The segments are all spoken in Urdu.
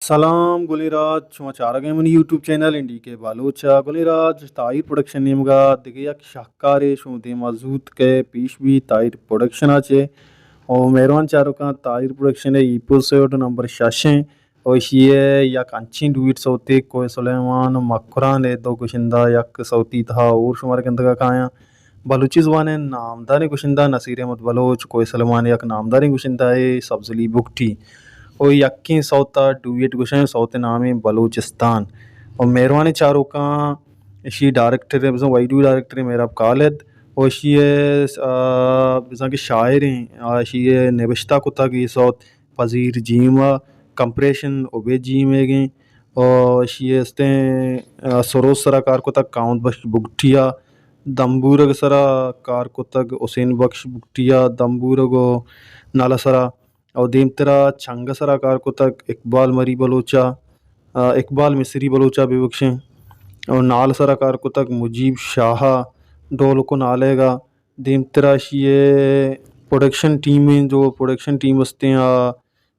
سلام گلیراج شما چارگه من یوٹیوب چینل انڈی کے بالوچا گلیراج تایر پروڈکشن نیمگا دیگه یک شاهکار شما دیما زود که پیش بی تایر پروڈکشن آچه او مهربان چارو کان تایر پروڈکشن ایپیسوڈ نمبر 6 او شیه یک انچین دویت صوتی کوی سلیمان مکران دو گشندہ یک صوتی تھا اور شمار گندگا کھایا بلوچی زبان نامدار گشندہ نصیر احمد بلوچ کوی سلیمان یک نامدار گشندہ ہے سبزلی بکٹی او یکی صوتا ڈویٹ گوشن صوت نامی بلوچستان اور مہربانی چاروں کا اشی ڈائریکٹر ہے بزن ویڈیو ڈائریکٹر میرا کالد او اشی بزن کے شاعر ہیں اشی نوشتہ کتا کی صوت پذیر جیما کمپریشن اوبے جیم ہے گئیں اور اشی استیں سروس سرا کار کتا کاؤنٹ بخش بگٹیا دمبورگ سرا کار کتگ حسین بخش بگٹیا دمبورگو نالا سرا اور دیم ترا چھنگ سرا کار کو تک اقبال مری بلوچا اقبال مصری بلوچا بے بخشیں اور نال سرا کار کو تک مجیب شاہ ڈول کو نالے گا دیم ترا یہ پروڈکشن ٹیمیں جو پروڈکشن ٹیم ہستے ہیں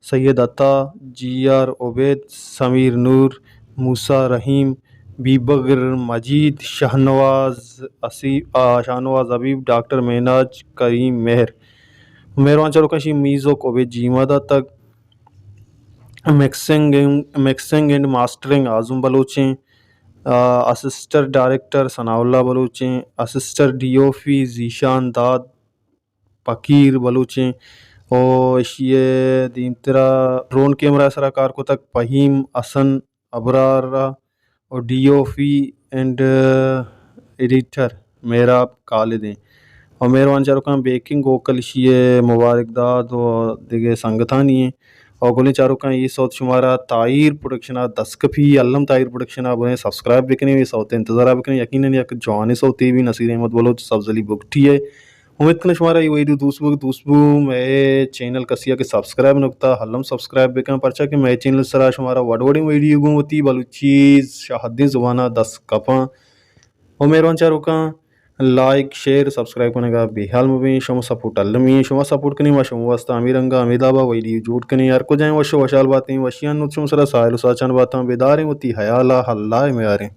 سید عطا جی آر عبید سمیر نور موسیٰ رحیم بیبگر مجید شاہنواز حبیب ڈاکٹر میناج کریم مہر مہربان چلو کشی میزو کو بے جیما دا تک میکسنگ اینڈ ماسٹرنگ اعظم بلوچیں اسسٹنٹ ڈائریکٹر ثناء اللہ بلوچیں assistant D O P Zeeshan Dad پکیر بلوچیں اور یہ دیم ترا ڈرون کیمرہ سرا کار کو تک فہیم حسن ابرار اور D O P and editor میرا خالدیں اور مہربان چاروں بیکنگ ووکل شیے مبارک داد و دیگه سنگتانی ہیں اور گلی چاروں کا یہ صوت شمارا تایر پروڈکشن دسکفی علم تایر پروڈکشن بنے سبسکرائب بکنے یہ صوت انتظار بکنے یقیناً یک جوانی صوتی بھی نصیر احمد بلوچ سبزلی بکٹی ہے امید کرنے شمارا یہ ویڈیو دوسبو میں چینل کسیا کے سبسکرائب نکتا حلم سبسکرائب بکن پرچا کہ میں چینل سرا شمارا وڈوڑی ویڈیو گوں ہوتی بلوچیز شاہدین زبانہ 10 کپاں اور مہربان چاروں کا لائک شیئر سبسکرائب کرنے کا بحال مبین شما سپورٹ علمی شما سپورٹ کنی ما شما واسطہ امیرنگا امیدابا ویڈیو جوڑ کنی یار کو جائیں وشو وشال باتیں وشیان نت شما سرا سائل و ساچان باتاں بیداریں ہوتی حیالہ حلائے میں آریں